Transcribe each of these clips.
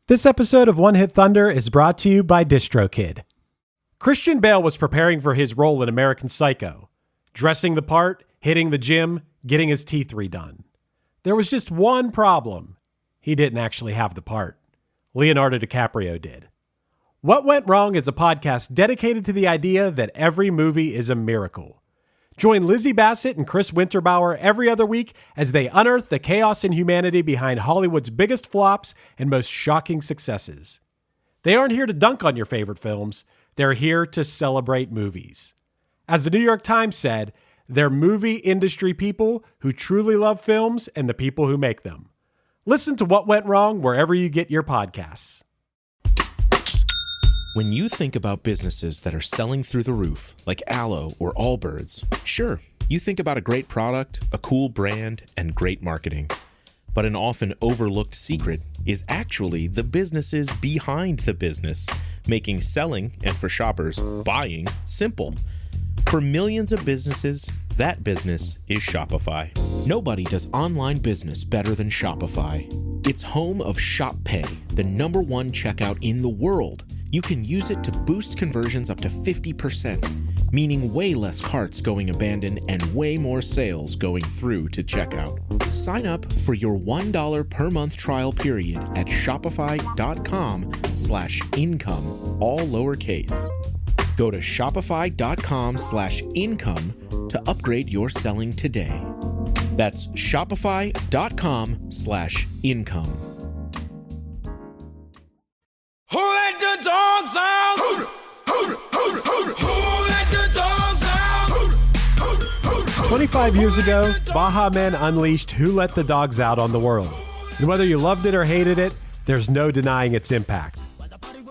This episode of One Hit Thunder is brought to you by DistroKid. Christian Bale was preparing for his role in American Psycho, dressing the part, hitting the gym, getting his teeth redone. There was just one problem. He didn't actually have the part. Leonardo DiCaprio did. What Went Wrong is a podcast dedicated to the idea that every movie is a miracle. Join Lizzie Bassett and Chris Winterbauer every other week as they unearth the chaos and humanity behind Hollywood's biggest flops and most shocking successes. They aren't here to dunk on your favorite films. They're here to celebrate movies. As the New York Times said, they're movie industry people who truly love films and the people who make them. Listen to What Went Wrong wherever you get your podcasts. When you think about businesses that are selling through the roof, like Aloe or Allbirds, sure, you think about a great product, a cool brand, and great marketing. But an often overlooked secret is actually the businesses behind the business, making selling, and for shoppers, buying, simple. For millions of businesses, that business is Shopify. Nobody does online business better than Shopify. It's home of Shop Pay, the #1 checkout in the world. You can use it to boost conversions up to 50%, meaning way less carts going abandoned and way more sales going through to checkout. Sign up for your $1 per month trial period at shopify.com/income, all lowercase. Go to shopify.com/income to upgrade your selling today. That's shopify.com/income. Who let the dogs out? Who let the dogs out? 25 years ago, Baha Men unleashed Who Let the Dogs Out on the world. And whether you loved it or hated it, there's no denying its impact.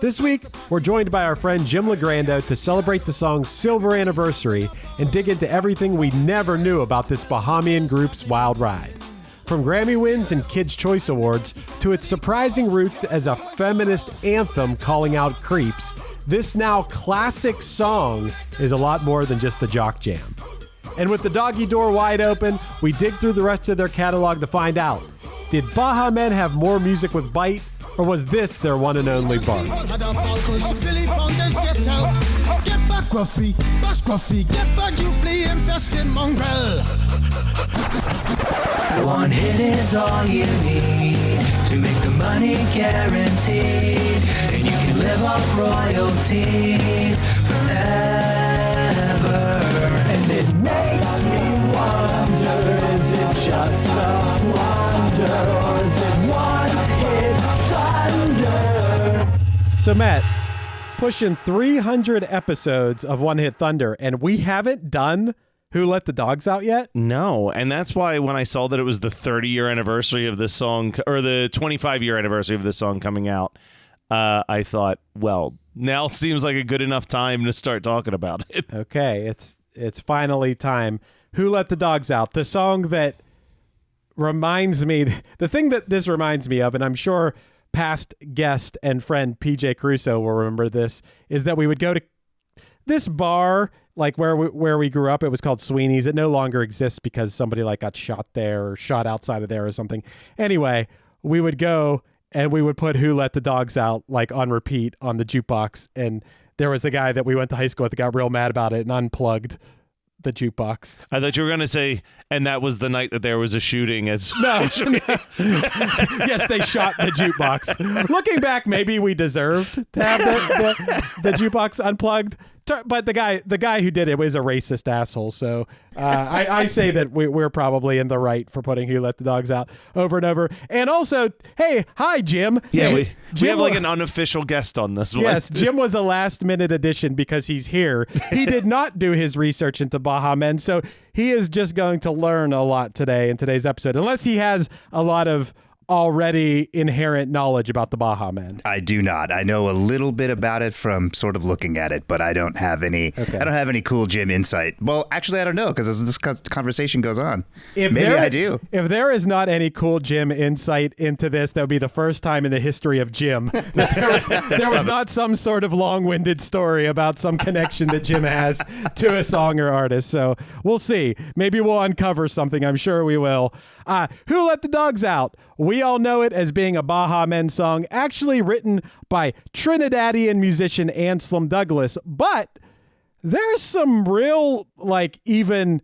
This week, we're joined by our friend Jim Logrando to celebrate the song's silver anniversary and dig into everything we never knew about this Bahamian group's wild ride. From Grammy wins and Kids' Choice Awards to its surprising roots as a feminist anthem calling out creeps, this now classic song is a lot more than just the jock jam. And with the doggy door wide open, we dig through the rest of their catalog to find out, did Baha Men have more music with bite, or was this their one and only bar? Get back, Gruffy, bash Gruffy, get back, you flea infested mongrel. One hit is all you need to make the money guaranteed, and you can live off royalties forever. And it makes me wonder, is it just a wonder, or is it one hit thunder? So Matt, pushing 300 episodes of One Hit Thunder, and we haven't done Who Let the Dogs Out yet? No, and that's why when I saw that it was the 30-year anniversary of this song, or the 25-year anniversary of this song coming out, I thought, well, now seems like a good enough time to start talking about it. Okay, it's finally time. Who Let the Dogs Out? The song that reminds me, the thing that this reminds me of, and I'm sure past guest and friend PJ Caruso will remember this, is that we would go to this bar, like where we grew up. It was called Sweeney's. It no longer exists because somebody like got shot there or shot outside of there or something. Anyway, we would go and we would put Who Let the Dogs Out like on repeat on the jukebox. And there was a guy that we went to high school with that got real mad about it and unplugged the jukebox. I thought you were going to say, and that was the night that there was a shooting. As No. Yes, they shot the jukebox. Looking back, maybe we deserved to have the jukebox unplugged. But the guy who did it was a racist asshole. So I say that we're probably in the right for putting Who Let the Dogs Out over and over. And also, hey, hi, Jim. Yeah, we Jim have like an unofficial guest on this one. Yes, Jim was a last-minute addition because he's here. He did not do his research into Baha Men, so he is just going to learn a lot today in today's episode, unless he has a lot of already inherent knowledge about the Baha Men. I do not. I know a little bit about it from sort of looking at it, but I don't have any. Okay. I don't have any cool Jim insight. Well, actually, I don't know because as this conversation goes on, maybe I do. If there is not any cool Jim insight into this, that would be the first time in the history of Jim that there was not some sort of long-winded story about some connection that Jim has to a song or artist. So we'll see. Maybe we'll uncover something. I'm sure we will. Who Let the Dogs Out? We We all know it as being a Baha Men song, actually written by Trinidadian musician Anselm Douglas. But there's some real, even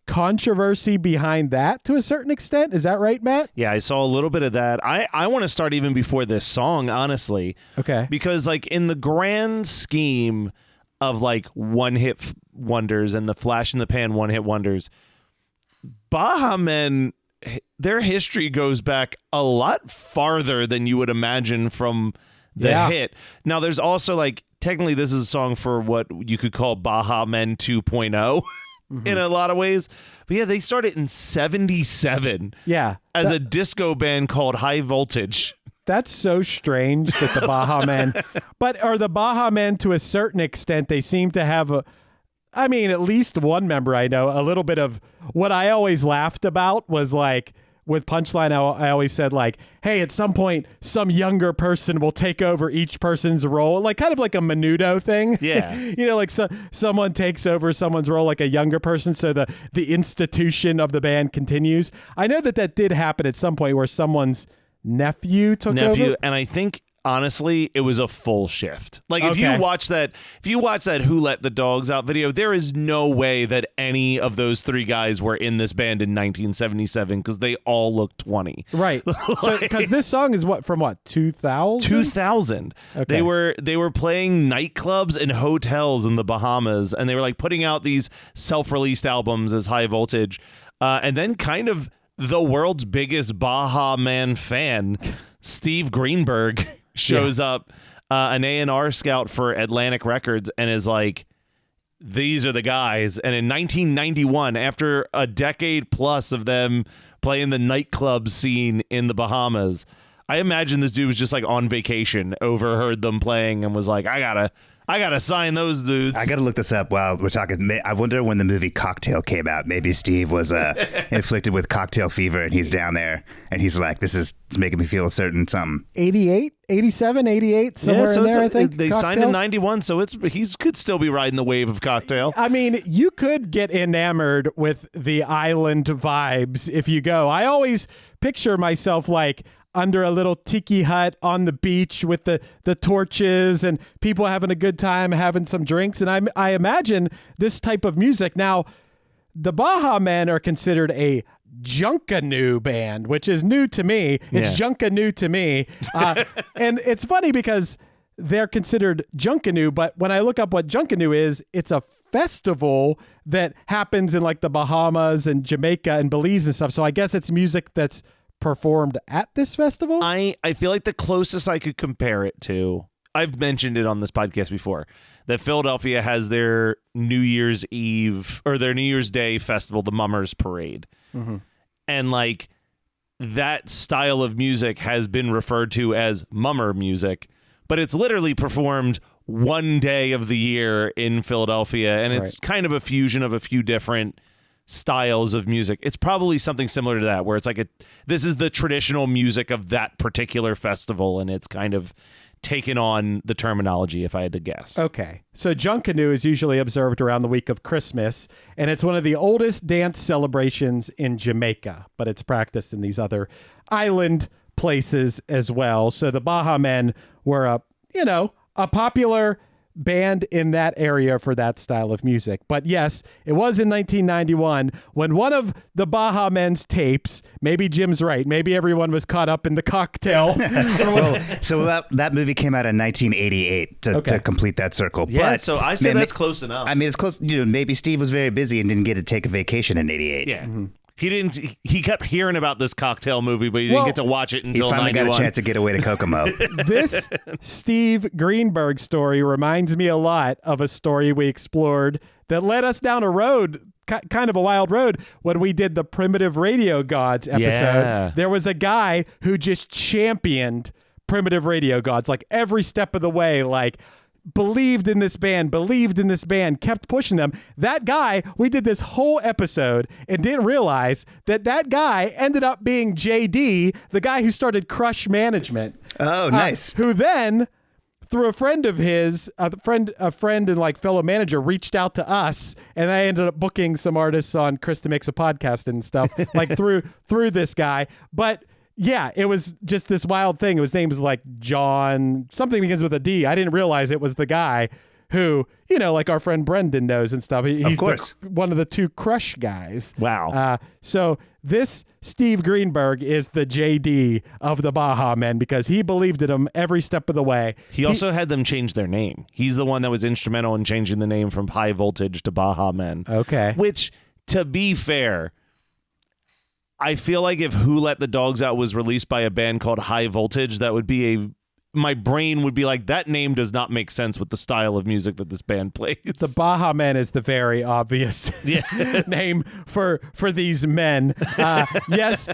controversy behind that to a certain extent. Is that right, Matt? Yeah, I saw a little bit of that. I want to start even before this song, honestly. Okay. Because, in the grand scheme of, one-hit wonders and the flash in the pan one-hit wonders, Baha Men, their history goes back a lot farther than you would imagine from the hit. Now, there's also, technically this is a song for what you could call Baha Men 2.0 in a lot of ways. But yeah, they started in 1977 as a disco band called High Voltage. That's so strange that the Baha Men, or the Baha Men to a certain extent, they seem to have at least one member I know, a little bit of what I always laughed about was with Punchline, I always said hey, at some point, some younger person will take over each person's role, kind of like a Menudo thing. Yeah. Someone takes over someone's role like a younger person, so the institution of the band continues. I know that did happen at some point where someone's nephew took over. And I think honestly it was a full shift. If you watch that Who Let the Dogs Out video, there is no way that any of those three guys were in this band in 1977 because they all look 20. Right. So because this song is from 2000? Okay. They were playing nightclubs and hotels in the Bahamas, and they were putting out these self-released albums as High Voltage, and then kind of the world's biggest Baha Man fan, Steve Greenberg, shows up, an A&R scout for Atlantic Records, and is these are the guys. And in 1991, after a decade plus of them playing the nightclub scene in the Bahamas, I imagine this dude was just on vacation, overheard them playing, and was I gotta sign those dudes. I gotta look this up while we're talking. I wonder when the movie Cocktail came out. Maybe Steve was inflicted with cocktail fever, and he's down there, and he's it's making me feel a certain something. 88, 87, 88, somewhere in there, I think. They signed in 91, so he could still be riding the wave of Cocktail. You could get enamored with the island vibes if you go. I always picture myself under a little tiki hut on the beach with the torches and people having a good time, having some drinks. And I imagine this type of music. Now, the Baha Men are considered a Junkanoo band, which is new to me. It's Junkanoo to me. And it's funny because they're considered Junkanoo, but when I look up what Junkanoo is, it's a festival that happens in the Bahamas and Jamaica and Belize and stuff. So I guess it's music that's performed at this festival. I feel the closest I could compare it to, I've mentioned it on this podcast before, that Philadelphia has their New Year's Eve or their New Year's Day festival, the Mummers Parade. Mm-hmm. And that style of music has been referred to as mummer music, but it's literally performed one day of the year in Philadelphia, and it's kind of a fusion of a few different styles of music. It's probably something similar to that, where it's this is the traditional music of that particular festival, and it's kind of taken on the terminology, if I had to guess. Okay. So Junkanoo is usually observed around the week of Christmas, and it's one of the oldest dance celebrations in Jamaica, but it's practiced in these other island places as well. So the Baha Men were a popular band in that area for that style of music. But yes, it was in 1991 when one of the Baha Men's tapes, maybe Jim's right, maybe everyone was caught up in the Cocktail. So that movie came out in 1988 to complete that circle. Yeah, but, so I say that's close enough. It's close. Maybe Steve was very busy and didn't get to take a vacation in 88. Yeah. Mm-hmm. He kept hearing about this Cocktail movie, but he didn't get to watch it until 91. He finally got a chance to get away to Kokomo. This Steve Greenberg story reminds me a lot of a story we explored that led us down a road, kind of a wild road, when we did the Primitive Radio Gods episode. Yeah. There was a guy who just championed Primitive Radio Gods, every step of the way, believed in this band, kept pushing them. That guy, we did this whole episode and didn't realize that guy ended up being JD, the guy who started Crush Management. Oh, nice. Who then, through a friend of his, a friend and fellow manager, reached out to us, and I ended up booking some artists on Krista Makes a Podcast and stuff, through this guy. But yeah, it was just this wild thing. His name was like John, something begins with a D. I didn't realize it was the guy who, like our friend Brendan knows and stuff. He's of course. one of the two Crush guys. Wow. So this Steve Greenberg is the JD of the Baha Men because he believed in them every step of the way. He also had them change their name. He's the one that was instrumental in changing the name from High Voltage to Baha Men. Okay. Which, to be fair, I feel like if Who Let the Dogs Out was released by a band called High Voltage, that would be my brain would be like, that name does not make sense with the style of music that this band plays. The Baha Men is the very obvious name for these men. Yes,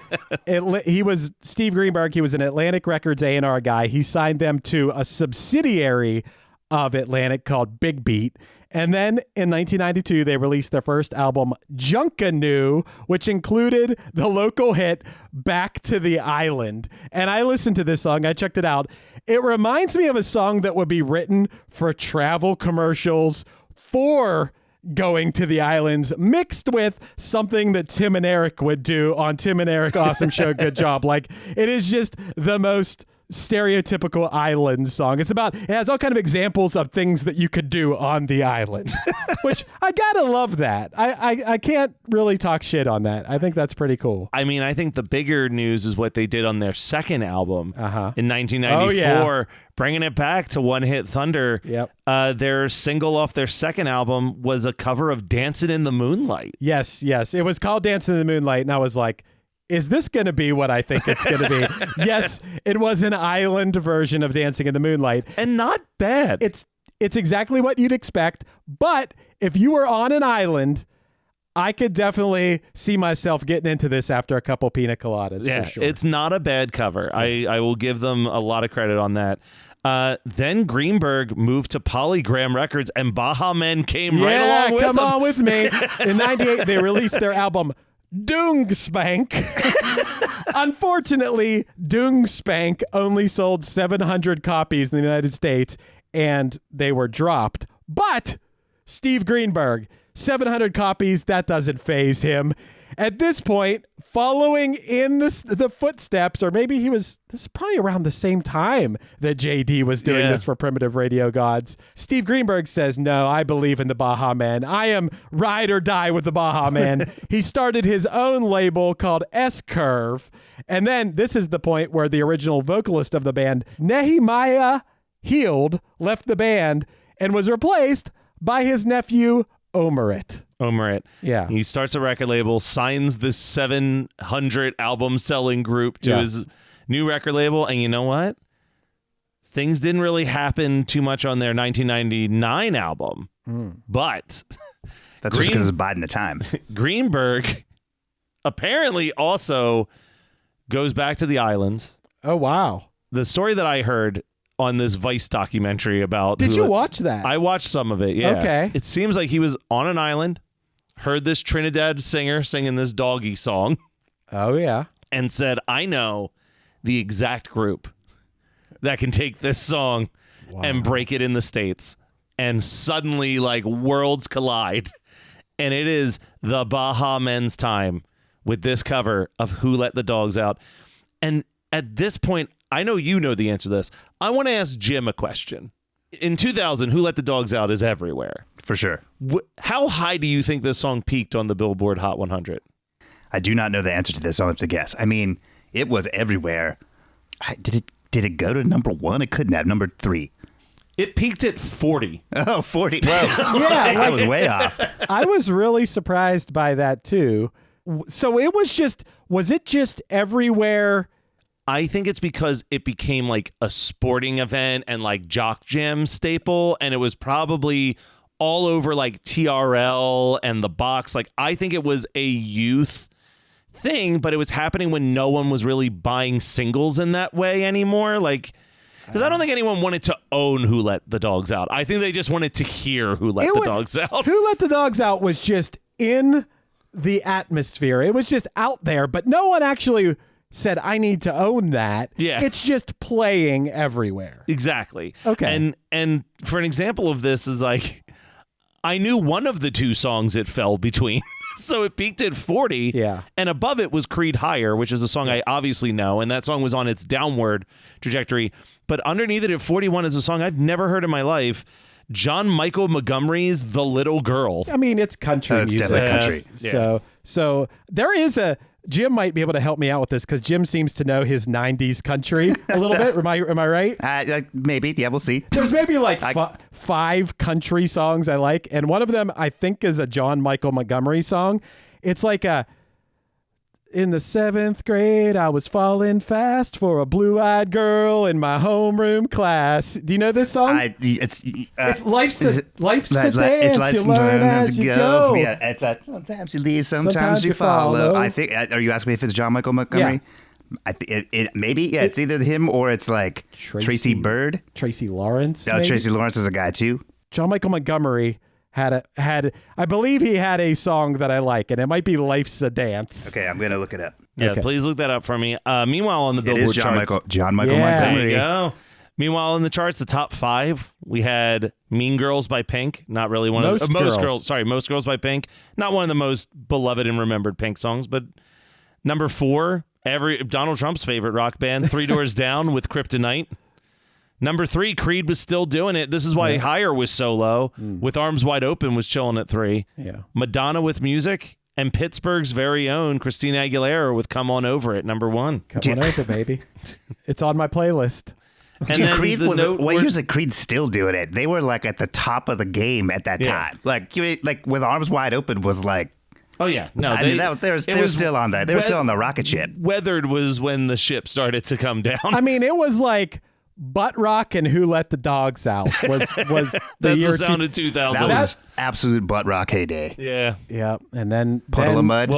he was Steve Greenberg. He was an Atlantic Records A&R guy. He signed them to a subsidiary of Atlantic called Big Beat. And then in 1992, they released their first album, Junkanoo, which included the local hit Back to the Island. And I listened to this song. I checked it out. It reminds me of a song that would be written for travel commercials for going to the islands, mixed with something that Tim and Eric would do on Tim and Eric Awesome Show. Good job. Like, it is just the most stereotypical island song. It has all kind of examples of things that you could do on the island, which I gotta love that. I can't really talk shit on that. I think that's pretty cool. I mean, I think the bigger news is what they did on their second album in 1994, Oh, yeah. bringing it back to One Hit Thunder. Yep. Their single off their second album was a cover of Dancing in the Moonlight. Yes. It was called Dancing in the Moonlight, and I was like, is this going to be what I think it's going to be? Yes, it was an island version of Dancing in the Moonlight. And not bad. It's exactly what you'd expect, but if you were on an island, I could definitely see myself getting into this after a couple pina coladas. Yeah, for sure. It's not a bad cover. I will give them a lot of credit on that. Then Greenberg moved to Polygram Records, and Baha Men came right along with come them. on with me. In 98, they released their album, Dung Spank. Unfortunately, Dung Spank only sold 700 copies in the United States, and they were dropped. But Steve Greenberg, 700 copies, that doesn't faze him. At this point, following in the footsteps, or maybe this is probably around the same time that JD was doing this for Primitive Radio Gods. Steve Greenberg says, no, I believe in the Baha Men. I am ride or die with the Baha Men. He started his own label called S-Curve. And then this is the point where the original vocalist of the band, Nehemiah Heald, left the band and was replaced by his nephew, Omerit. Yeah. He starts a record label, signs this 700 album selling group to his new record label. And you know what? Things didn't really happen too much on their 1999 album. But that's just because of biding the time. Greenberg apparently also goes back to the islands. Oh, wow. The story that I heard on this Vice documentary about... Did you watch that? I watched some of it, yeah. Okay. It seems like he was on an island, heard this Trinidad singer singing this doggy song. Oh, yeah. And said, I know the exact group that can take this song and break it in the States. And suddenly, like, worlds collide. And it is the Baha Men's time with this cover of Who Let the Dogs Out. And at this point, I know you know the answer to this. I want to ask Jim a question. In 2000, Who Let the Dogs Out is everywhere. For sure. How high do you think this song peaked on the Billboard Hot 100? I do not know the answer to this. I'll have to guess. I mean, it was everywhere. Did it go to number one? It couldn't have. Number 3. It peaked at 40. Oh, 40. Well, yeah, I was way off. I was really surprised by that, too. So was it just everywhere? I think it's because it became like a sporting event and like Jock Jam staple, and it was probably all over like TRL and the box. Like, I think it was a youth thing, but it was happening when no one was really buying singles in that way anymore. Like, because I don't think anyone wanted to own Who Let the Dogs Out. I think they just wanted to hear Who Let the Dogs Out. Who Let the Dogs Out was just in the atmosphere. It was just out there, but no one actually said, I need to own that. Yeah. It's just playing everywhere. Exactly. Okay. And for an example of this is like, I knew one of the two songs it fell between. So it peaked at 40. Yeah. And above it was Creed Higher, which is a song I obviously know. And that song was on its downward trajectory. But underneath it at 41 is a song I've never heard in my life. John Michael Montgomery's The Little Girl. I mean, it's country It's music. definitely country. So, so there is a Jim might be able to help me out with this because Jim seems to know his '90s country a little bit. Am I right? Maybe. Yeah, we'll see. There's maybe like 5 country songs I like, and one of them I think is a John Michael Montgomery song. It's like in the 7th grade, I was falling fast for a blue-eyed girl in my homeroom class. Do you know this song? It's life's a It's dance. You learn as you go. Yeah, it's sometimes you lead, sometimes you follow. I think. Are you asking me if it's John Michael Montgomery? Yeah. Maybe. Yeah, it's either him or it's like Tracy Bird. Tracy Lawrence. No, Tracy Lawrence is a guy too. John Michael Montgomery had I believe he had a song that I like, and it might be "Life's a Dance." Okay, I'm gonna look it up. Yeah, Okay. please look that up for me. Meanwhile, on the It Billboard is John charts, Michael Yeah. there Montgomery. you go. Meanwhile, in the charts, the top 5, we had "Mean Girls" by Pink. Not really one of Most Girls. "Most Girls" by Pink. Not one of the most beloved and remembered Pink songs, but number 4, Donald Trump's favorite rock band, 3 Doors Down with "Kryptonite." Number 3, Creed was still doing it. This is why Higher was so low. With Arms Wide Open was chilling at 3. Yeah. Madonna with Music, and Pittsburgh's very own Christina Aguilera with "Come On Over" at number 1. Come on over, baby. It's on my playlist. And Dude, then Creed the was. note What where- years did Creed still doing it? They were like at the top of the game at that Yeah. time. Like with Arms Wide Open was like. Oh yeah, no, I mean, they were still on that. They were still on the rocket ship. Weathered was when the ship started to come down. I mean, it was like Butt Rock and Who Let the Dogs Out was the That's year the sound of 2000. That was absolute butt rock heyday. Yeah. Yeah, and then Puddle of Mud.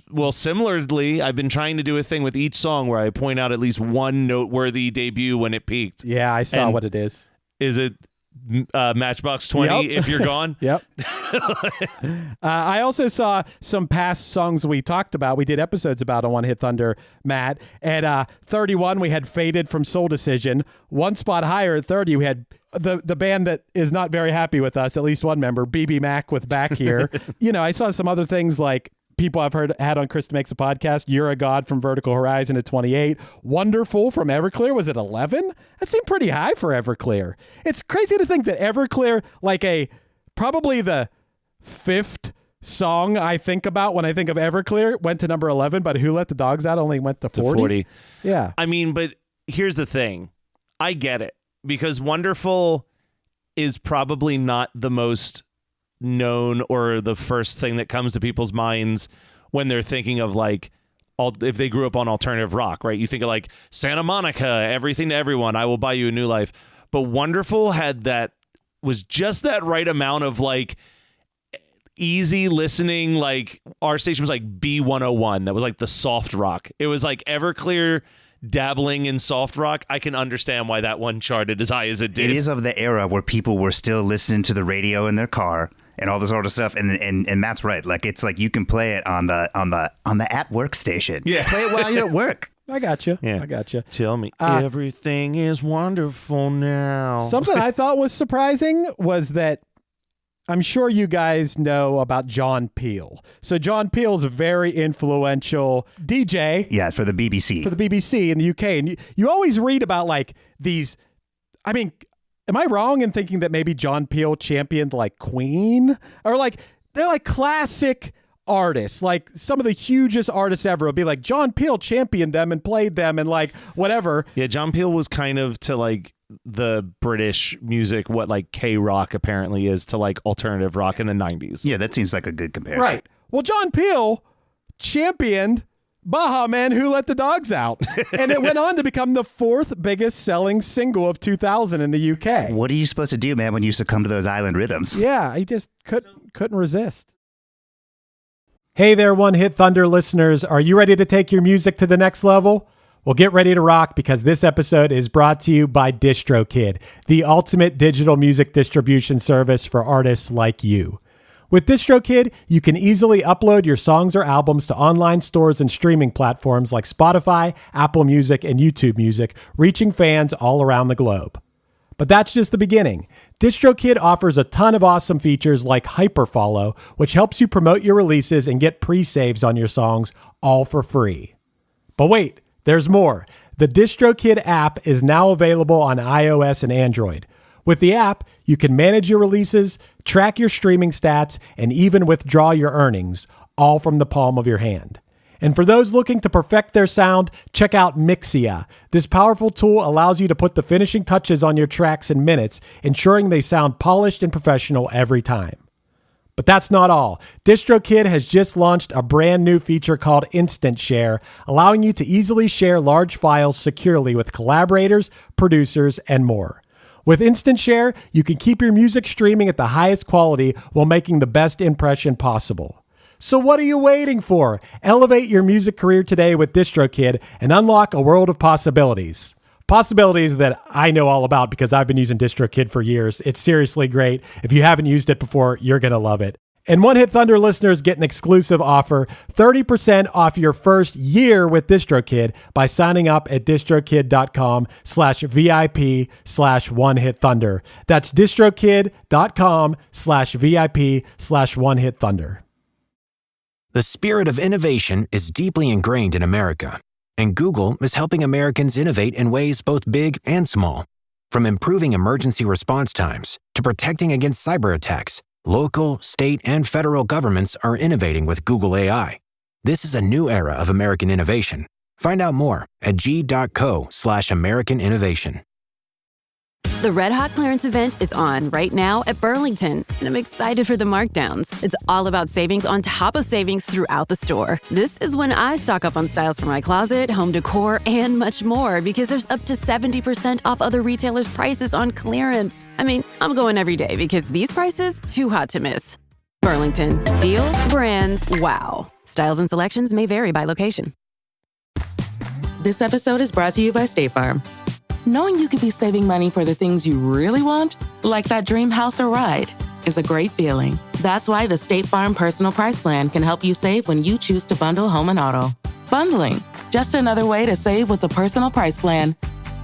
Well, similarly, I've been trying to do a thing with each song where I point out at least one noteworthy debut when it peaked. Yeah, I saw And what it is. Is it Matchbox 20 Yep. if you're gone? Yep. I also saw some past songs we talked about. We did episodes about on One Hit Thunder, Matt. At 31, we had Faded from Soul Decision. One spot higher at 30, we had the band that is not very happy with us, at least one member, BB Mac with Back Here. I saw some other things like people I've had on Krista Makes a Podcast. You're a God from Vertical Horizon at 28. Wonderful from Everclear was at 11. That seemed pretty high for Everclear. It's crazy to think that Everclear, like probably the 5th song I think about when I think of Everclear, went to number 11, but Who Let the Dogs Out only went to 40. Yeah. I mean, but here's the thing. I get it because Wonderful is probably not the most known or the first thing that comes to people's minds when they're thinking of like if they grew up on alternative rock, right? You think of like Santa Monica, Everything to Everyone, I Will Buy You a New Life. But Wonderful was just that right amount of like easy listening. Like our station was like B101. That was like the soft rock. It was like Everclear dabbling in soft rock. I can understand why that one charted as high as it did. It is of the era where people were still listening to the radio in their car and all this sort of stuff. And Matt's right. Like it's like you can play it on the at work station. Yeah. Play it while you're at work. I got you. Yeah. I got you. Tell me everything is wonderful now. Something I thought was surprising was that I'm sure you guys know about John Peel. So John Peel's a very influential DJ. Yeah, for the BBC. For the BBC in the UK. And you always read about like these, I mean, am I wrong in thinking that maybe John Peel championed like Queen? Or like, they're like classic artists. Like some of the hugest artists ever will be like, John Peel championed them and played them and like whatever. Yeah, John Peel was kind of to like the British music what like K-rock apparently is to like alternative rock in the 90s. Yeah, that seems like a good comparison. Right. Well, John Peel championed Baha Men, Who Let the Dogs Out. And it went on to become the 4th biggest selling single of 2000 in the UK. What are you supposed to do, man, when you succumb to those island rhythms? Yeah, he just couldn't resist. Hey there, One Hit Thunder listeners. Are you ready to take your music to the next level? Well, get ready to rock because this episode is brought to you by DistroKid, the ultimate digital music distribution service for artists like you. With DistroKid, you can easily upload your songs or albums to online stores and streaming platforms like Spotify, Apple Music, and YouTube Music, reaching fans all around the globe. But that's just the beginning. DistroKid offers a ton of awesome features like Hyperfollow, which helps you promote your releases and get pre-saves on your songs all for free. But wait, there's more. The DistroKid app is now available on iOS and Android. With the app, you can manage your releases, track your streaming stats, and even withdraw your earnings, all from the palm of your hand. And for those looking to perfect their sound, check out Mixia. This powerful tool allows you to put the finishing touches on your tracks in minutes, ensuring they sound polished and professional every time. But that's not all. DistroKid has just launched a brand new feature called Instant Share, allowing you to easily share large files securely with collaborators, producers, and more. With Instant Share, you can keep your music streaming at the highest quality while making the best impression possible. So what are you waiting for? Elevate your music career today with DistroKid and unlock a world of possibilities. Possibilities that I know all about because I've been using DistroKid for years. It's seriously great. If you haven't used it before, you're going to love it. And One Hit Thunder listeners get an exclusive offer, 30% off your first year with DistroKid by signing up at distrokid.com/VIP/OneHitThunder. That's distrokid.com/VIP/OneHitThunder. The spirit of innovation is deeply ingrained in America, and Google is helping Americans innovate in ways both big and small. From improving emergency response times to protecting against cyber attacks, local, state, and federal governments are innovating with Google AI. This is a new era of American innovation. Find out more at g.co/American Innovation. The Red Hot Clearance event is on right now at Burlington, and I'm excited for the markdowns. It's all about savings on top of savings throughout the store. This is when I stock up on styles for my closet, home decor, and much more because there's up to 70% off other retailers' prices on clearance. I mean, I'm going every day because these prices, too hot to miss. Burlington. Deals, brands, wow. Styles and selections may vary by location. This episode is brought to you by State Farm. Knowing you could be saving money for the things you really want, like that dream house or ride, is a great feeling. That's why the State Farm Personal Price Plan can help you save when you choose to bundle home and auto. Bundling, just another way to save with the Personal Price Plan.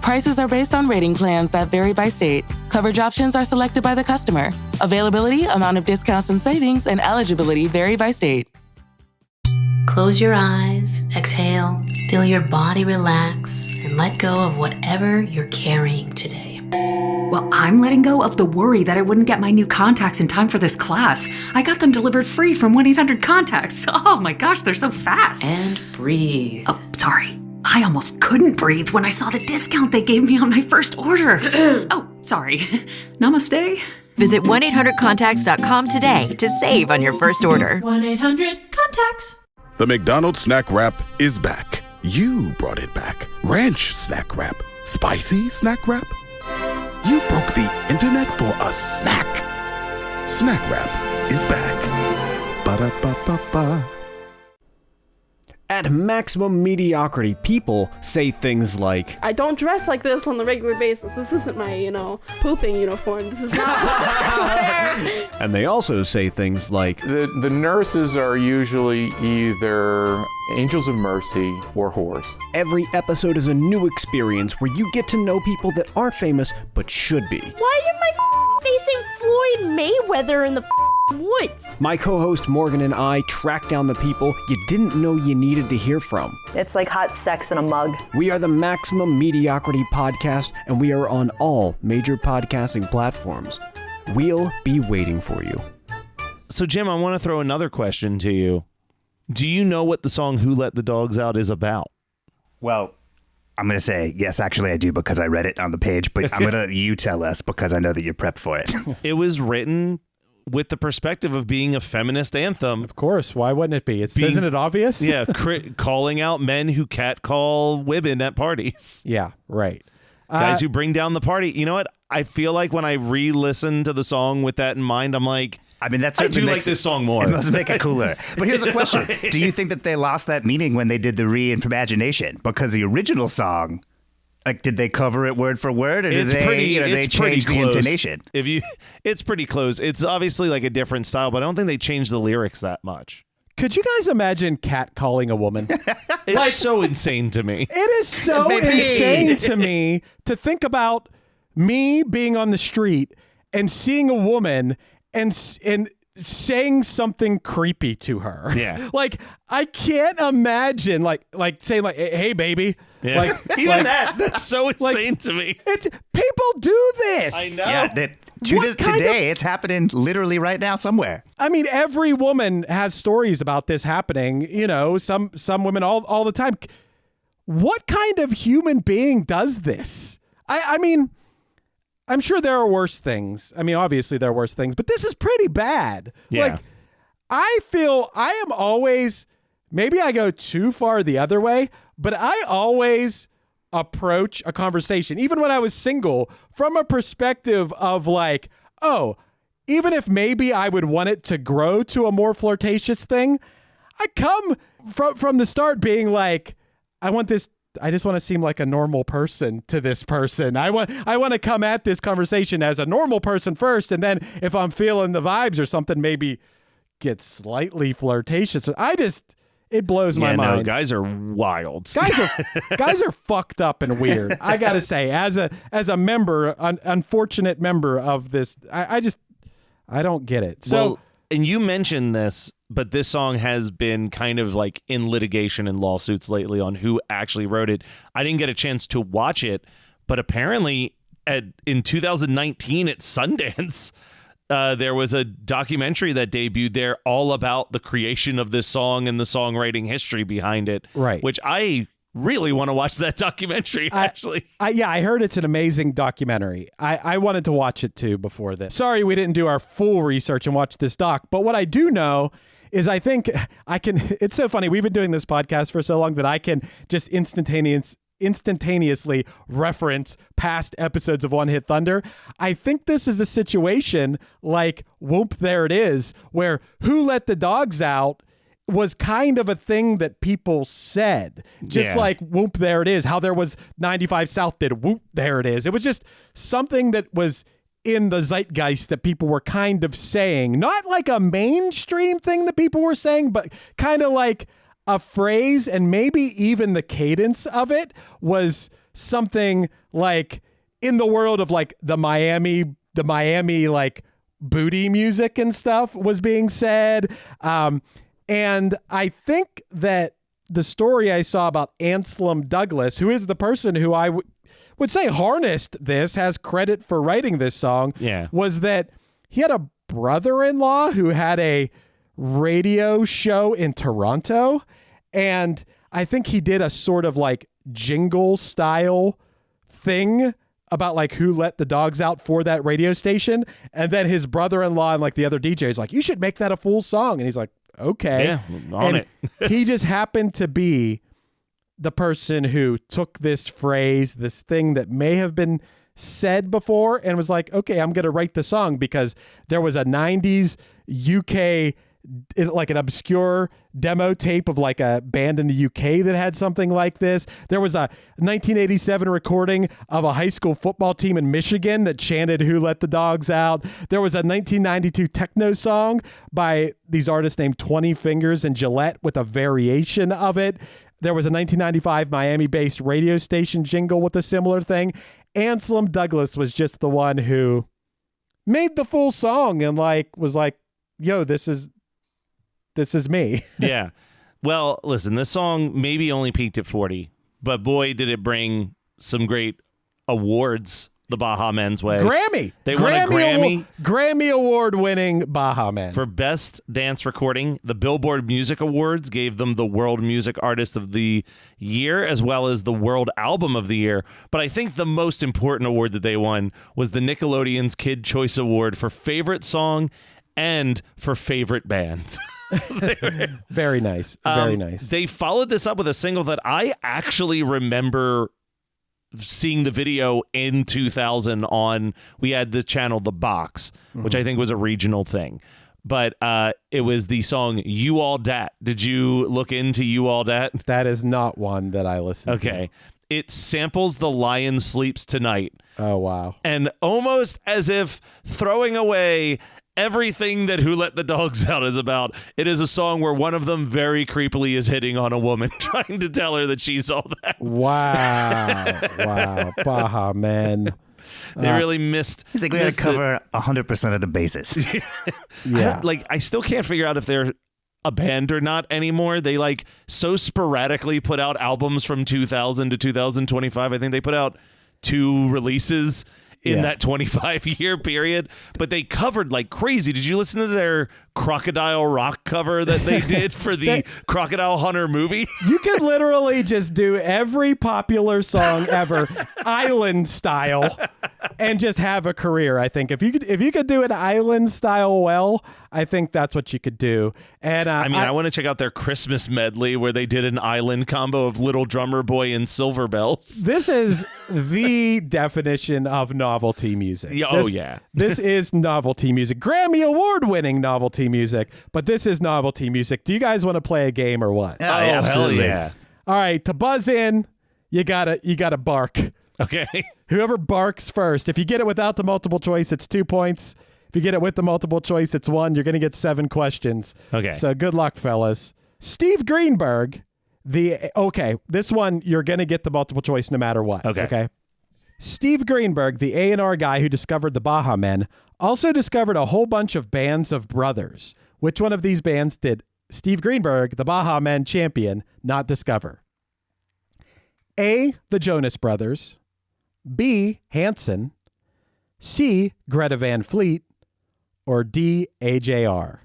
Prices are based on rating plans that vary by state. Coverage options are selected by the customer. Availability, amount of discounts and savings, and eligibility vary by state. Close your eyes, exhale, feel your body relax, and let go of whatever you're carrying today. Well, I'm letting go of the worry that I wouldn't get my new contacts in time for this class. I got them delivered free from 1-800-CONTACTS. Oh my gosh, they're so fast. And breathe. Oh, sorry. I almost couldn't breathe when I saw the discount they gave me on my first order. Oh, sorry. Namaste. Visit 1-800-CONTACTS.com today to save on your first order. 1-800-CONTACTS. The McDonald's Snack Wrap is back. You brought it back. Ranch Snack Wrap. Spicy Snack Wrap. You broke the internet for a snack. Snack Wrap is back. Ba-da-ba-ba-ba. At Maximum Mediocrity, people say things like, I don't dress like this on the regular basis. This isn't my, pooping uniform. This is not and they also say things like, The nurses are usually either angels of mercy or whores. Every episode is a new experience where you get to know people that aren't famous but should be. Why am I facing Floyd Mayweather in the woods? My co-host Morgan and I track down the people you didn't know you needed to hear from. It's like hot sex in a mug. We are the Maximum Mediocrity Podcast, and we are on all major podcasting platforms. We'll be waiting for you. So, Jim, I want to throw another question to you. Do you know what the song Who Let the Dogs Out is about? Well, I'm going to say, yes, actually I do because I read it on the page, but I'm going to let you tell us because I know that you're prepped for it. It was written with the perspective of being a feminist anthem. Of course. Why wouldn't it be? Isn't it obvious? Yeah. Calling out men who catcall women at parties. Yeah, right. Guys who bring down the party. You know what? I feel like when I re-listen to the song with that in mind, I'm like, I mean, that's I do like this song more. It must make it cooler. But here's a question. Do you think that they lost that meaning when they did the reimagination? Because the original song, like, did they cover it word for word, or did they change the intonation? It's pretty close. It's obviously like a different style, but I don't think they changed the lyrics that much. Could you guys imagine catcalling a woman? It's so insane to me. It is so insane to me to think about me being on the street and seeing a woman and saying something creepy to her. Yeah. Like, I can't imagine like saying like, hey baby. Yeah. Like even that's so insane to me. People do this. I know. Yeah, today it's happening literally right now somewhere. I mean, every woman has stories about this happening, you know, some women all the time. What kind of human being does this? I mean, I'm sure there are worse things. I mean, obviously there are worse things, but this is pretty bad. Yeah. Like, I feel I am always, maybe I go too far the other way, but I always approach a conversation, even when I was single, from a perspective of like, oh, even if maybe I would want it to grow to a more flirtatious thing, I come from the start being like, I just want to seem like a normal person to this person. I want to come at this conversation as a normal person first, and then if I'm feeling the vibes or something, maybe get slightly flirtatious. It blows my mind. No, guys are wild. Guys are fucked up and weird. I gotta say, as a member, an unfortunate member of this, I don't get it. So, well, and you mentioned this, but this song has been kind of like in litigation and lawsuits lately on who actually wrote it. I didn't get a chance to watch it, but apparently in 2019 at Sundance, there was a documentary that debuted there all about the creation of this song and the songwriting history behind it. Right. Which I really want to watch that documentary, actually. I heard it's an amazing documentary. I wanted to watch it too before this. Sorry we didn't do our full research and watch this doc, but what I do know is I think I can, it's so funny. We've been doing this podcast for so long that I can just instantaneously reference past episodes of One Hit Thunder. I think this is a situation like Whoop There It Is, where Who Let the Dogs Out was kind of a thing that people said, just like Whoop There It Is, how there was 95 South did Whoop There It Is. It was just something that was in the zeitgeist that people were kind of saying, not like a mainstream thing that people were saying, but kind of like a phrase, and maybe even the cadence of it was something like in the world of like the Miami like booty music and stuff was being said. And I think that the story I saw about Anselm Douglas, who is the person who I would say harnessed this, has credit for writing this song, was that he had a brother-in-law who had a radio show in Toronto, and I think he did a sort of like jingle style thing about like Who Let the Dogs Out for that radio station, and then his brother-in-law and like the other DJ is like, you should make that a full song, and he's like, okay, on it. He just happened to be the person who took this phrase, this thing that may have been said before, and was like, okay, I'm going to write the song, because there was a 90s UK, like an obscure demo tape of like a band in the UK that had something like this. There was a 1987 recording of a high school football team in Michigan that chanted Who Let the Dogs Out. There was a 1992 techno song by these artists named 20 Fingers and Gillette with a variation of it. There was a 1995 Miami-based radio station jingle with a similar thing. Anselm Douglas was just the one who made the full song and like was like, yo, this is me. Yeah. Well, listen, this song maybe only peaked at 40, but boy, did it bring some great awards the Baha Men's way. Grammy. They won a Grammy. Grammy award-winning Baha Men. For Best Dance Recording. The Billboard Music Awards gave them the World Music Artist of the Year, as well as the World Album of the Year. But I think the most important award that they won was the Nickelodeon's Kid Choice Award for Favorite Song and for Favorite Band. Very nice. Very nice. They followed this up with a single that I actually remember seeing the video in 2000 on, we had the channel The Box, which I think was a regional thing. But it was the song You All Dat. Did you look into You All Dat? That is not one that I listened to. Okay. It samples The Lion Sleeps Tonight. Oh, wow. And almost as if throwing away everything that Who Let the Dogs Out is about, it is a song where one of them very creepily is hitting on a woman, trying to tell her that she's all that. Wow. Wow. Baha Men. They really missed. He's like, we got to cover 100% of the bases. Yeah. I still can't figure out if they're a band or not anymore. They so sporadically put out albums from 2000 to 2025. I think they put out 2 releases in that 25-year period, but they covered like crazy. Did you listen to their Crocodile Rock cover that they did for the Crocodile Hunter movie? You could literally just do every popular song ever, island style, and just have a career. I think if you could do an island style well, I think that's what you could do. And I want to check out their Christmas medley where they did an island combo of Little Drummer Boy and Silver Bells. This is the definition of novelty music. This is novelty music. Grammy award-winning novelty music, but this is novelty music. Do you guys want to play a game or what? Oh, absolutely. Yeah. All right, to buzz in, you gotta bark. Okay. Whoever barks first. If you get it without the multiple choice, it's 2 points. If you get it with the multiple choice, it's 1. You're going to get 7 questions. Okay. So good luck, fellas. Steve Greenberg, this one, you're going to get the multiple choice no matter what. Okay. Steve Greenberg, the A&R guy who discovered the Baha Men, also discovered a whole bunch of bands of brothers. Which one of these bands did Steve Greenberg, the Baha Men champion, not discover? A, the Jonas Brothers. B, Hanson. C, Greta Van Fleet. Or D, AJR?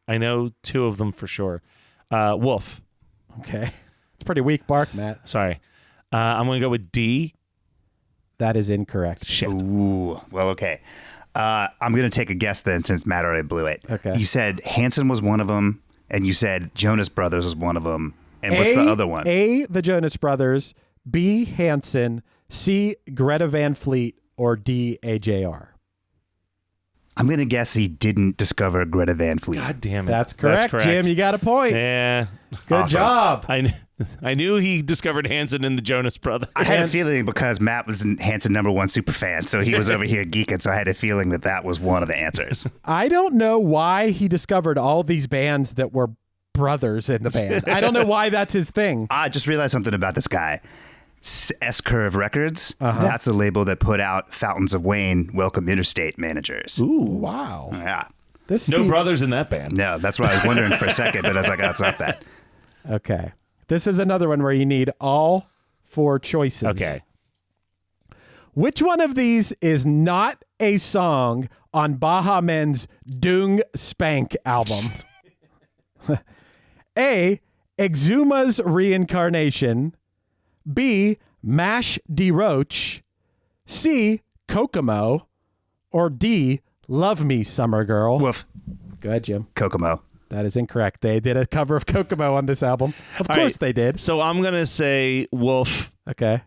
I know 2 of them for sure. Wolf. Okay. It's pretty weak bark, Matt. Sorry. I'm going to go with D. That is incorrect. Shit. Ooh. Well, okay. I'm going to take a guess then since Matt already blew it. Okay. You said Hanson was one of them, and you said Jonas Brothers was one of them. And what's the other one? A, the Jonas Brothers. B, Hanson. C, Greta Van Fleet. Or D, AJR? I'm going to guess he didn't discover Greta Van Fleet. God damn it. That's correct. Jim, you got a point. Yeah. Good job. I knew he discovered Hanson in the Jonas Brothers. I had a feeling because Matt was Hanson #1 super fan, so he was over here geeking, so I had a feeling that was one of the answers. I don't know why he discovered all these bands that were brothers in the band. I don't know why that's his thing. I just realized something about this guy. S-Curve Records, that's a label that put out Fountains of Wayne, Welcome Interstate managers. Ooh, wow. Yeah. No brothers in that band. No, that's what I was wondering for a second, but I was like, oh, it's not that. Okay. This is another one where you need all 4 choices. Okay. Which one of these is not a song on Baha Men's Dung Spank album? A, Exuma's Reincarnation. B, Mash de Roach. C, Kokomo. Or D, Love Me, Summer Girl. Woof. Go ahead, Jim. Kokomo. That is incorrect. They did a cover of Kokomo on this album. Of course they did. So I'm going to say Wolf. Okay.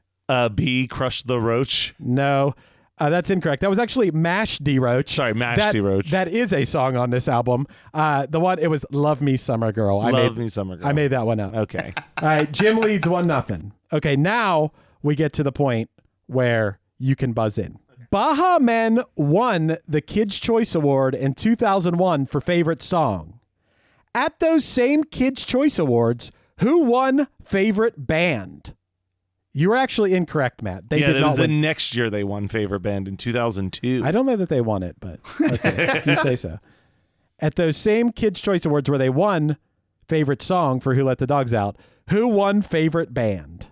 B, Crush the Roach. No, that's incorrect. That was actually Mash de Roach. Sorry, Mash de Roach. That is a song on this album. It was Love Me, Summer Girl. Love Me, Summer Girl. I made that one up. Okay. All right, Jim leads 1-0. Okay, now we get to the point where you can buzz in. Baha Men won the Kids' Choice Award in 2001 for Favorite Song. At those same Kids' Choice Awards, who won Favorite Band? You were actually incorrect, Matt. That was the next year they won Favorite Band in 2002. I don't know that they won it, but okay, if you say so. At those same Kids' Choice Awards where they won Favorite Song for Who Let the Dogs Out, who won Favorite Band?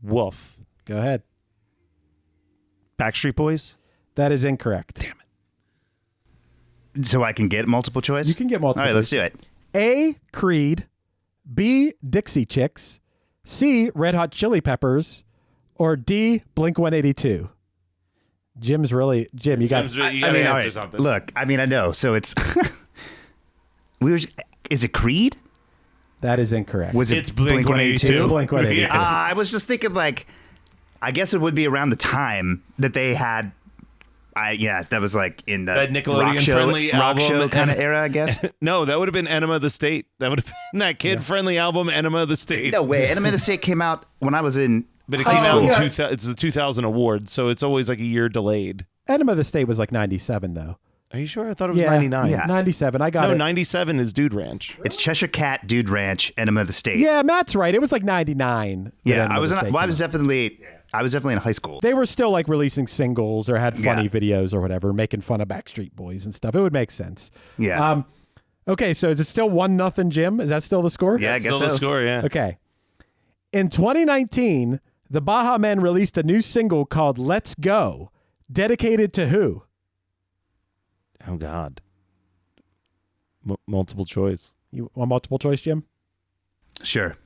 Wolf. Go ahead. Backstreet Boys? That is incorrect. Damn it. So I can get multiple choice? You can get multiple choice. All right, let's do it. A, Creed. B, Dixie Chicks. C, Red Hot Chili Peppers. Or D, Blink-182. Jim, you got to answer something. Look, I know. So it's is it Creed? That is incorrect. It's Blink-182? It's Blink-182. Yeah. I was just thinking I guess it would be around the time that they had that was in the that Nickelodeon friendly rock album show kind of era, I guess. No, that would have been Enema of the State. That would have been that kid friendly album, Enema of the State. No way. Enema of the State came out when I was in But it came out in 2000. It's the 2000 award, so it's always a year delayed. Enema of the State was 97, though. Are you sure? I thought it was 99. Yeah, 97. I got it. No, 97 is Dude Ranch. It's Cheshire Cat, Dude Ranch, Enema of the State. Yeah, Matt's right. It was 99. Yeah, I was definitely. I was definitely in high school. They were still like releasing singles or had funny videos or whatever, making fun of Backstreet Boys and stuff. It would make sense. Yeah. Okay, so is it still 1-0, Jim? Is that still the score? Yeah, I guess still so. the score, yeah. Okay. In 2019, the Baha Men released a new single called Let's Go, dedicated to who? Oh, God. Multiple choice. You want multiple choice, Jim? Sure.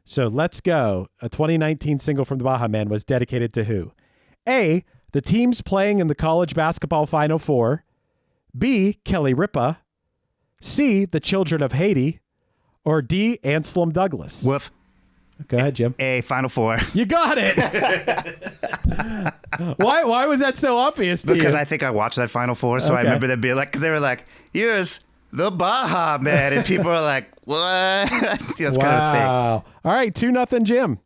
So Let's Go, a 2019 single from the Baha Men, was dedicated to who? A, the teams playing in the college basketball Final Four. B, Kelly Ripa. C, the children of Haiti. Or D, Anselm Douglas. Woof. Go ahead, Jim. A, Final Four. You got it. Why was that so obvious to you? Because I think I watched that Final Four, so I remember them being like, because they were like, here's the Baha Men, and people were like, what? That's kind of thing. All right, 2-0, Jim.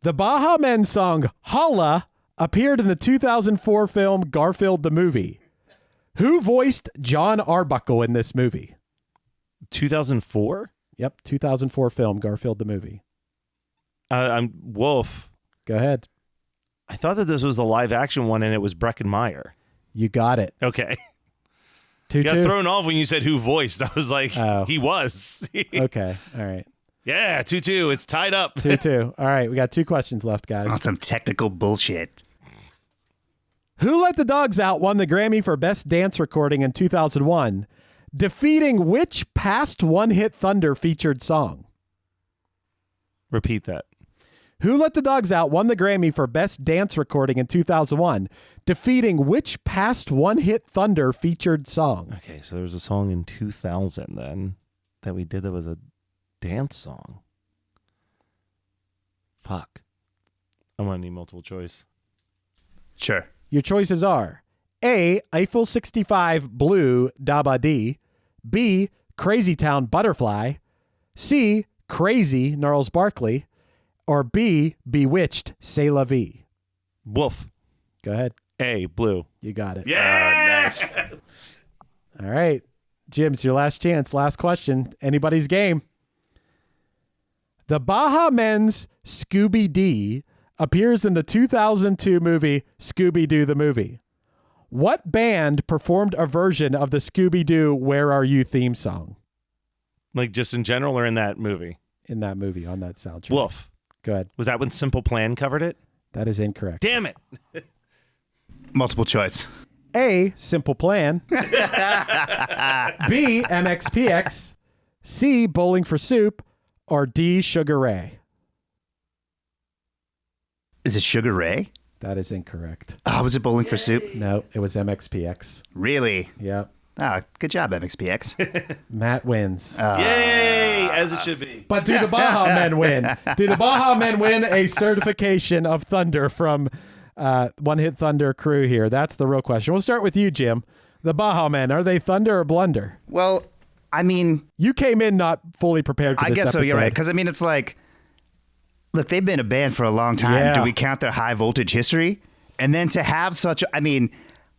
The Baha Men song Holla appeared in the 2004 film Garfield the Movie. Who voiced John Arbuckle in this movie? 2004? Yep, 2004 film Garfield the Movie. I'm Wolf. Go ahead. I thought that this was the live action one and it was Breckenmeyer. You got it. Okay. 2-2. Got thrown off when you said who voiced. I was like, he was. Okay. All right. Yeah, 2-2. It's tied up. 2-2. All right. We got 2 questions left, guys. On some technical bullshit. Who Let the Dogs Out won the Grammy for Best Dance Recording in 2001, defeating which past one-hit Thunder featured song? Repeat that. Who Let the Dogs Out won the Grammy for Best Dance Recording in 2001, defeating which past one-hit Thunder featured song? Okay, so there was a song in 2000 then that we did that was a dance song. Fuck. I'm going to need multiple choice. Sure. Your choices are A, Eiffel 65 Blue Daba D, B, Crazy Town Butterfly, C, Crazy Gnarls Barkley, or B, Bewitched C'est La Vie. Wolf. Go ahead. A, Blue. You got it. Yeah. Nice. All right. Jim, it's your last chance. Last question. Anybody's game. The Baha Men's Scooby-Dee appears in the 2002 movie Scooby-Doo the Movie. What band performed a version of the Scooby-Doo Where Are You theme song? Like just in general or in that movie? In that movie, on that soundtrack. Wolf. Go ahead. Was that when Simple Plan covered it? That is incorrect. Damn it. Multiple choice. A, Simple Plan. B, MXPX. C, Bowling for Soup. Or D, Sugar Ray. Is it Sugar Ray? That is incorrect. Oh, was it Bowling for Soup? No, it was MXPX. Really? Yep. Ah, good job, MXPX. Matt wins. Yay, as it should be. But do the Baha Men win? Do the Baha Men win a certification of Thunder from One Hit Thunder crew here? That's the real question. We'll start with you, Jim. The Baha Men, are they thunder or blunder? Well, I mean... You came in not fully prepared for this I guess episode. so, you're right. Because, I mean, it's like... Look, they've been a band for a long time. Yeah. Do we count their high voltage history? And then to have such... I mean...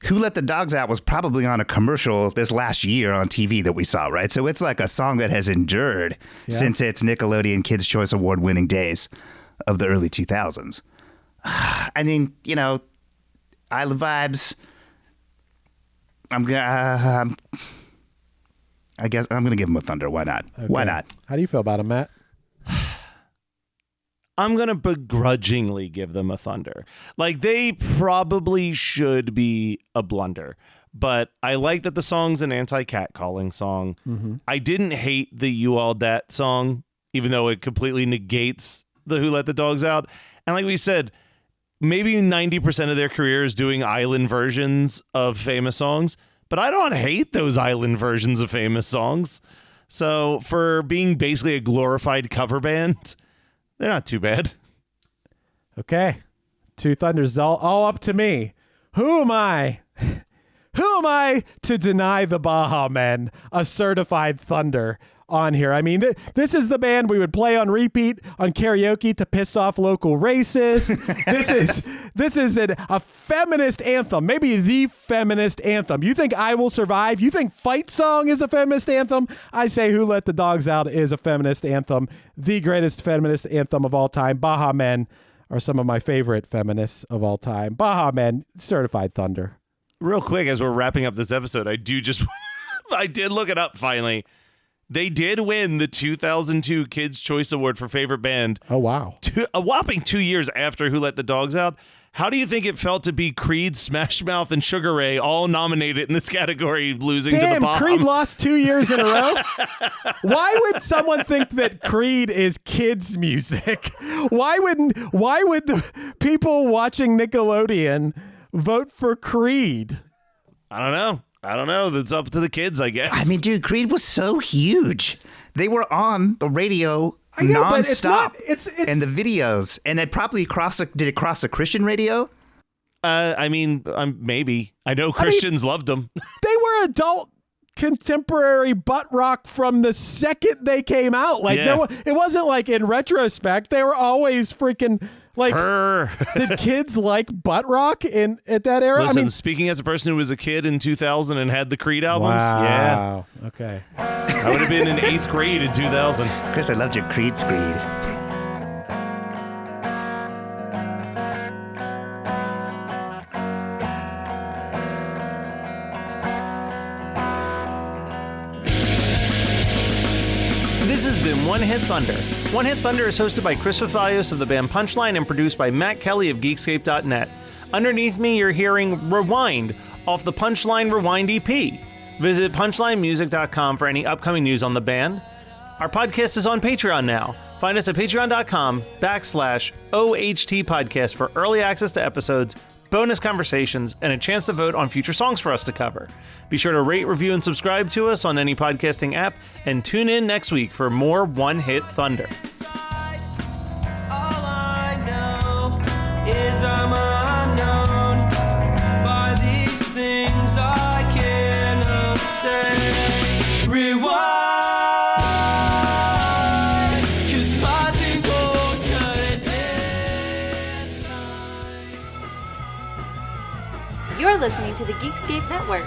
Who Let the Dogs Out was probably on a commercial this last year on TV that we saw, right? So it's like a song that has endured since its Nickelodeon Kids' Choice Award winning days of the early 2000s. I mean, you know, Isle of Vibes. I guess I'm going to give them a Thunder. Why not? Okay. Why not? How do you feel about them, Matt? I'm going to begrudgingly give them a Thunder. Like, they probably should be a blunder. But I like that the song's an anti-catcalling song. Mm-hmm. I didn't hate the You All Dat song, even though it completely negates the Who Let the Dogs Out. And like we said, maybe 90% of their career is doing island versions of famous songs. But I don't hate those island versions of famous songs. So for being basically a glorified cover band... They're not too bad. Okay. 2 Thunders, all up to me. Who am I? Who am I to deny the Baha Men a certified Thunder on here? I mean, this is the band we would play on repeat on karaoke to piss off local racists. This is a feminist anthem, maybe the feminist anthem. You think I Will Survive? You think Fight Song is a feminist anthem? I say Who Let the Dogs Out is a feminist anthem, the greatest feminist anthem of all time. Baha Men are some of my favorite feminists of all time. Baha Men, Certified Thunder. Real quick, as we're wrapping up this episode, I did look it up finally. They did win the 2002 Kids' Choice Award for Favorite Band. Oh, wow. A whopping 2 years after Who Let the Dogs Out. How do you think it felt to be Creed, Smash Mouth, and Sugar Ray all nominated in this category, losing to the Baha? Creed lost 2 years in a row? Why would someone think that Creed is kids' music? Why would the people watching Nickelodeon vote for Creed? I don't know. That's up to the kids, I guess. I mean, dude, Creed was so huge. They were on the radio nonstop. It's and the videos, and it probably did it cross a Christian radio? I mean, maybe. I know Christians loved them. They were adult contemporary butt rock from the second they came out. Like, it wasn't like in retrospect. They were always freaking like. Did kids like butt rock at that era? Listen, speaking as a person who was a kid in 2000 and had the Creed albums, wow. Okay. I would have been in 8th grade in 2000. Chris, I loved your Creed screed. This has been One Hit Thunder. One Hit Thunder is hosted by Chris Fafalios of the band Punchline and produced by Matt Kelly of Geekscape.net. Underneath me, you're hearing Rewind off the Punchline Rewind EP. Visit punchlinemusic.com for any upcoming news on the band. Our podcast is on Patreon now. Find us at patreon.com/OHT podcast for early access to episodes, bonus conversations, and a chance to vote on future songs for us to cover. Be sure to rate, review, and subscribe to us on any podcasting app, and tune in next week for more One Hit Thunder. All I know is I'm unknown by these things I cannot say. Rewind, 'cause passing won't cut it this time. You're listening to the Geekscape Network.